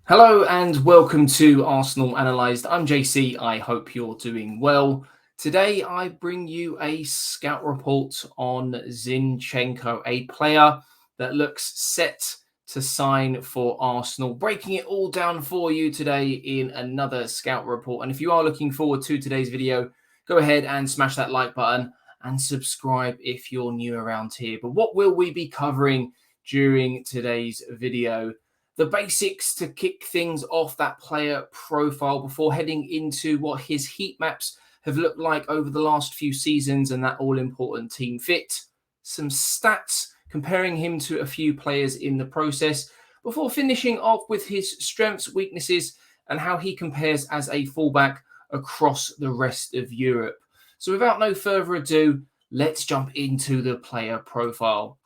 Hello and welcome to Arsenal Analysed. I'm JC. I hope you're doing well. Today I bring you a scout report on Zinchenko, a player that looks set to sign for Arsenal. Breaking it all down for you today in another scout report. And if you are looking forward to today's video, go ahead and smash that like button and subscribe if you're new around here. But what will we be covering during today's video? The basics to kick things off, that player profile before heading into what his heat maps have looked like over the last few seasons and that all-important team fit. Some stats comparing him to a few players in the process before finishing off with his strengths, weaknesses, and how he compares as a fullback across the rest of Europe. So without no further ado, let's jump into the player profile.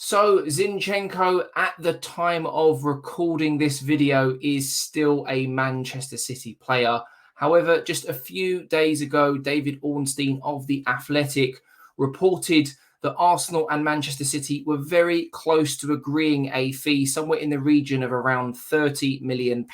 So Zinchenko, at the time of recording this video, is still a Manchester City player. However, just a few days ago, David Ornstein of The Athletic reported that Arsenal and Manchester City were very close to agreeing a fee somewhere in the region of around £30 million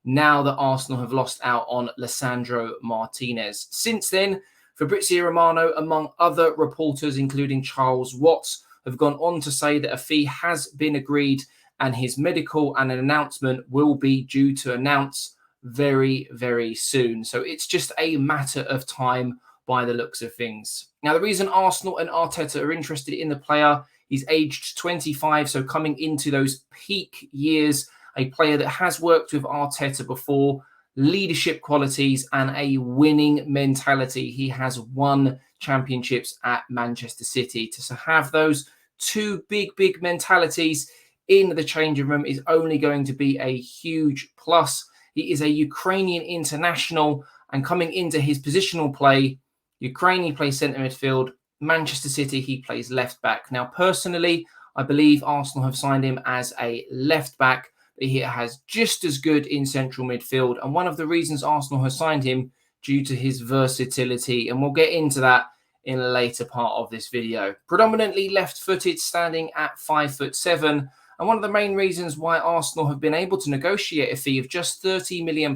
now that Arsenal have lost out on Lisandro Martinez. Since then, Fabrizio Romano, among other reporters, including Charles Watts, have gone on to say that a fee has been agreed and his medical and an announcement will be due to announce very, very soon. So it's just a matter of time by the looks of things. Now, the reason Arsenal and Arteta are interested in the player, he's aged 25, so coming into those peak years, a player that has worked with Arteta before, leadership qualities and a winning mentality. He has won championships at Manchester City. To have those two big mentalities in the changing room is only going to be a huge plus. He is a Ukrainian international, and coming into his positional play, Ukraine, he plays centre midfield. Manchester City, he plays left back. Now, personally, I believe Arsenal have signed him as a left back, but he has just as good in central midfield. And one of the reasons Arsenal has signed him due to his versatility, and we'll get into that in a later part of this video. Predominantly left-footed, standing at 5'7", and one of the main reasons why Arsenal have been able to negotiate a fee of just £30 million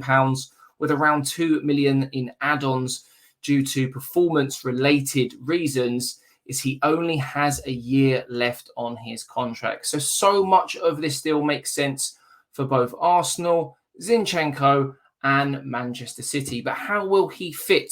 with around £2 million in add-ons due to performance-related reasons is he only has a year left on his contract. So much of this deal makes sense for both Arsenal, Zinchenko, and Manchester City. But how will he fit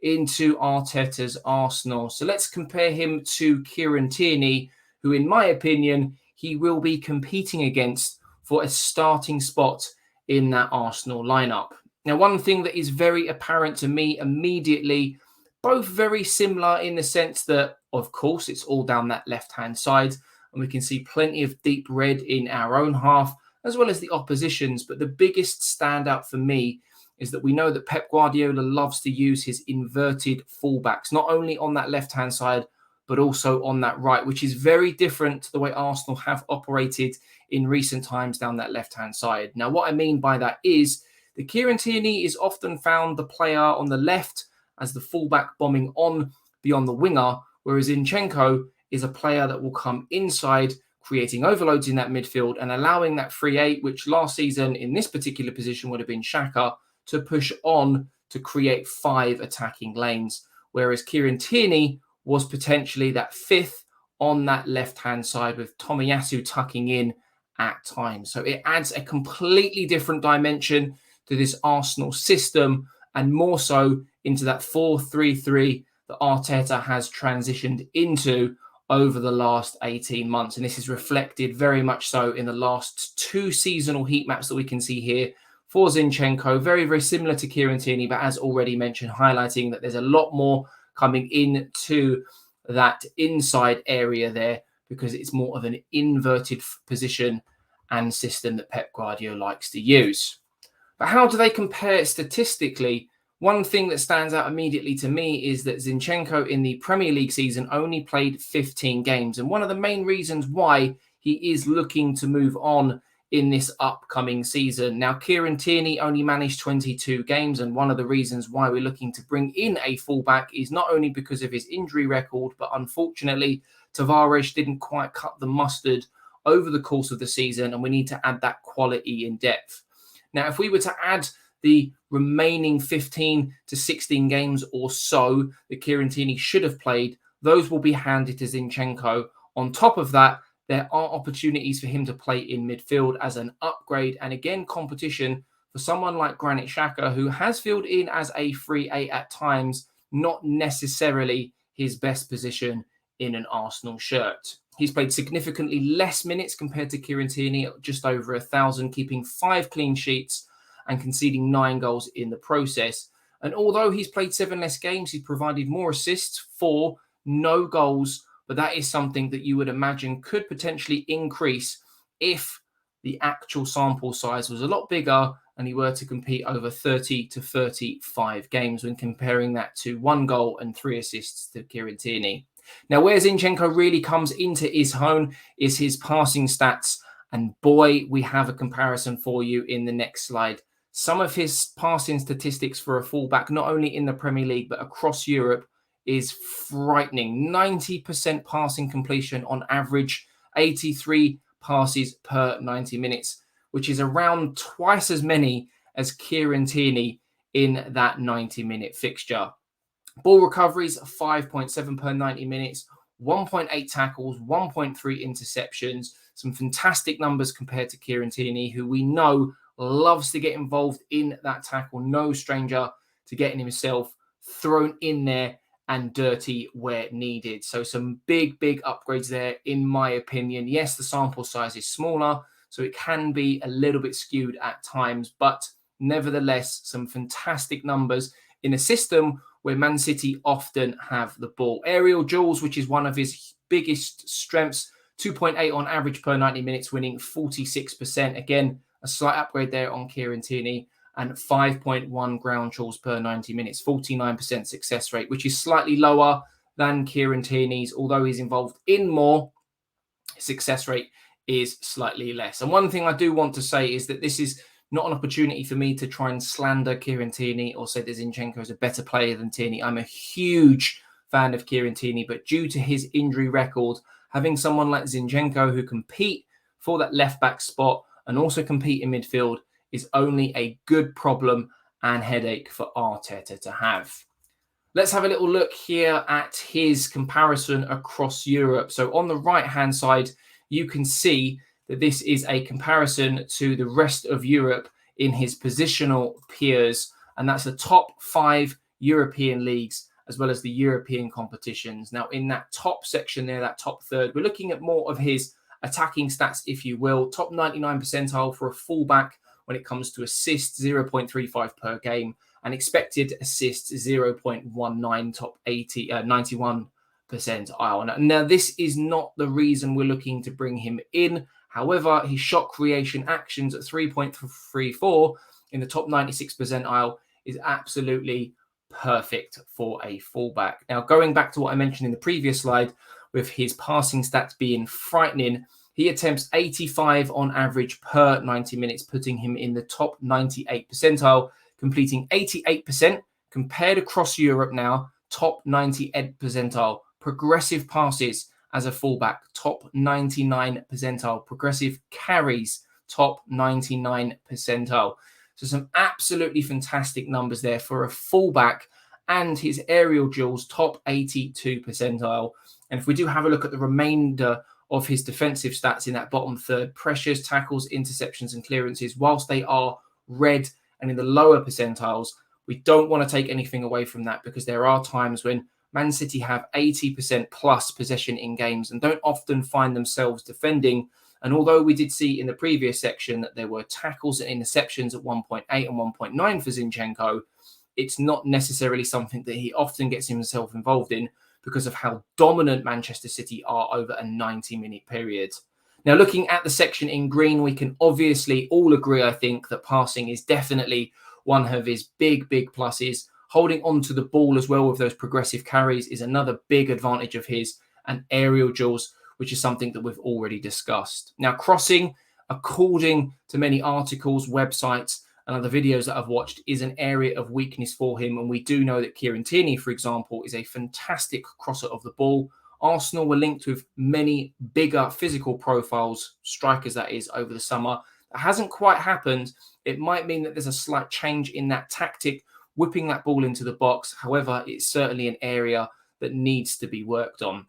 into Arteta's Arsenal? So let's compare him to Kieran Tierney, who, in my opinion, he will be competing against for a starting spot in that Arsenal lineup. Now, one thing that is very apparent to me immediately, both very similar in the sense that, of course, it's all down that left-hand side, and we can see plenty of deep red in our own half, as well as the opposition's. But the biggest standout for me is that we know that Pep Guardiola loves to use his inverted fullbacks, not only on that left-hand side, but also on that right, which is very different to the way Arsenal have operated in recent times down that left-hand side. Now, what I mean by that is that Kieran Tierney is often found the player on the left as the fullback bombing on beyond the winger, whereas Zinchenko is a player that will come inside, creating overloads in that midfield and allowing that 3-8, which last season in this particular position would have been Xhaka, to push on to create 5 attacking lanes. Whereas Kieran Tierney was potentially that 5th on that left-hand side with Tomiyasu tucking in at times. So it adds a completely different dimension to this Arsenal system, and more so into that 4-3-3 that Arteta has transitioned into over the last 18 months. And this is reflected very much so in the last 2 seasonal heat maps that we can see here for Zinchenko. Very, very similar to Kieran Tierney, but as already mentioned, highlighting that there's a lot more coming into that inside area there because it's more of an inverted position and system that Pep Guardiola likes to use. But how do they compare statistically? One thing that stands out immediately to me is that Zinchenko in the Premier League season only played 15 games. And one of the main reasons why he is looking to move on in this upcoming season. Now, Kieran Tierney only managed 22 games. And one of the reasons why we're looking to bring in a fullback is not only because of his injury record, but unfortunately, Tavares didn't quite cut the mustard over the course of the season, and we need to add that quality in depth. Now, if we were to add the remaining 15 to 16 games or so that Kieran Tierney should have played, those will be handed to Zinchenko. On top of that, there are opportunities for him to play in midfield as an upgrade, and again, competition for someone like Granit Xhaka, who has filled in as a free 8 at times, not necessarily his best position in an Arsenal shirt. He's played significantly less minutes compared to Kieran Tierney, just over 1,000, keeping 5 clean sheets and conceding 9 goals in the process. And although he's played 7 less games, he's provided more assists, 4, no goals, but that is something that you would imagine could potentially increase if the actual sample size was a lot bigger and he were to compete over 30 to 35 games when comparing that to 1 goal and 3 assists to Kieran Tierney. Now, where Zinchenko really comes into his own is his passing stats. And boy, we have a comparison for you in the next slide. Some of his passing statistics for a fullback, not only in the Premier League, but across Europe, is frightening. 90% passing completion on average, 83 passes per 90 minutes, which is around twice as many as Kieran Tierney in that 90-minute fixture. Ball recoveries, 5.7 per 90 minutes, 1.8 tackles, 1.3 interceptions. Some fantastic numbers compared to Kieran Tierney, who we know loves to get involved in that tackle. No stranger to getting himself thrown in there and dirty where needed. So some big upgrades there, in my opinion. Yes, the sample size is smaller, so it can be a little bit skewed at times, but nevertheless, some fantastic numbers in a system where Man City often have the ball. Aerial duels, which is one of his biggest strengths, 2.8 on average per 90 minutes, winning 46%. Again, a slight upgrade there on Kieran Tierney, and 5.1 ground duels per 90 minutes, 49% success rate, which is slightly lower than Kieran Tierney's. Although he's involved in more, success rate is slightly less. And one thing I do want to say is that this is not an opportunity for me to try and slander Kieran Tierney or say that Zinchenko is a better player than Tierney. I'm a huge fan of Kieran Tierney, but due to his injury record, having someone like Zinchenko who compete for that left-back spot and also compete in midfield is only a good problem and headache for Arteta to have. Let's have a little look here at his comparison across Europe. So on the right-hand side, you can see that this is a comparison to the rest of Europe in his positional peers, and that's the top 5 European leagues as well as the European competitions. Now, in that top section there, that top third, we're looking at more of his attacking stats, if you will. Top 99 percentile for a fullback when it comes to assists, 0.35 per game, and expected assists, 0.19, top 91 percentile. Now, this is not the reason we're looking to bring him in. However, his shot creation actions at 3.34 in the top 96 percentile is absolutely perfect for a fullback. Now, going back to what I mentioned in the previous slide, with his passing stats being frightening, he attempts 85 on average per 90 minutes, putting him in the top 98 percentile, completing 88%, compared across Europe now, top 98 percentile. Progressive passes as a fullback, top 99 percentile. Progressive carries, top 99 percentile. So some absolutely fantastic numbers there for a fullback, and his aerial duels, top 82 percentile. And if we do have a look at the remainder of his defensive stats in that bottom third, pressures, tackles, interceptions, and clearances, whilst they are red and in the lower percentiles, we don't want to take anything away from that, because there are times when Man City have 80% plus possession in games and don't often find themselves defending. And although we did see in the previous section that there were tackles and interceptions at 1.8 and 1.9 for Zinchenko, it's not necessarily something that he often gets himself involved in because of how dominant Manchester City are over a 90-minute period. Now, looking at the section in green, we can obviously all agree, I think, that passing is definitely one of his big pluses. Holding on to the ball as well with those progressive carries is another big advantage of his, and aerial duels, which is something that we've already discussed. Now, crossing, according to many articles, websites, and other videos that I've watched, is an area of weakness for him. And we do know that Kieran Tierney, for example, is a fantastic crosser of the ball. Arsenal were linked with many bigger physical profiles, strikers that is, over the summer. That hasn't quite happened. It might mean that there's a slight change in that tactic, whipping that ball into the box. However, it's certainly an area that needs to be worked on.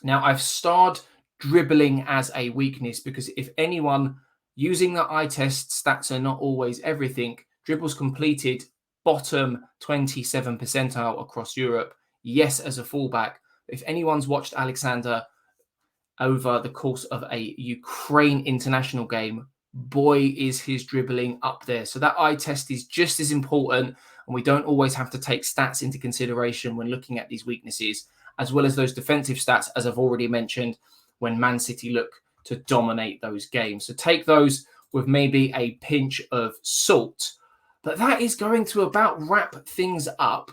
Now, I've starred dribbling as a weakness because if anyone using the eye test, stats are not always everything. Dribbles completed, bottom 27 percentile across Europe. Yes, as a fullback. If anyone's watched Oleksandr over the course of a Ukraine international game, boy, is his dribbling up there. So that eye test is just as important. And we don't always have to take stats into consideration when looking at these weaknesses, as well as those defensive stats, as I've already mentioned, when Man City look to dominate those games. So take those with maybe a pinch of salt. But that is going to about wrap things up.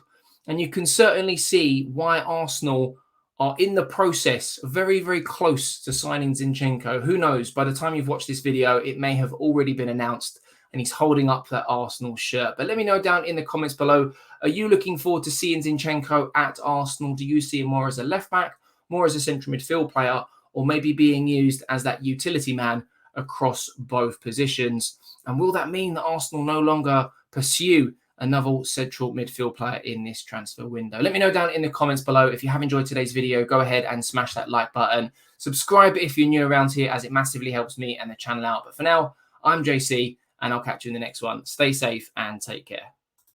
And you can certainly see why Arsenal are in the process, very, very close to signing Zinchenko. Who knows? By the time you've watched this video, it may have already been announced and he's holding up that Arsenal shirt. But let me know down in the comments below, are you looking forward to seeing Zinchenko at Arsenal? Do you see him more as a left back, more as a central midfield player, or maybe being used as that utility man across both positions? And will that mean that Arsenal no longer pursue another central midfield player in this transfer window? Let me know down in the comments below. If you have enjoyed today's video, go ahead and smash that like button. Subscribe if you're new around here, as it massively helps me and the channel out. But for now, I'm JC, and I'll catch you in the next one. Stay safe and take care.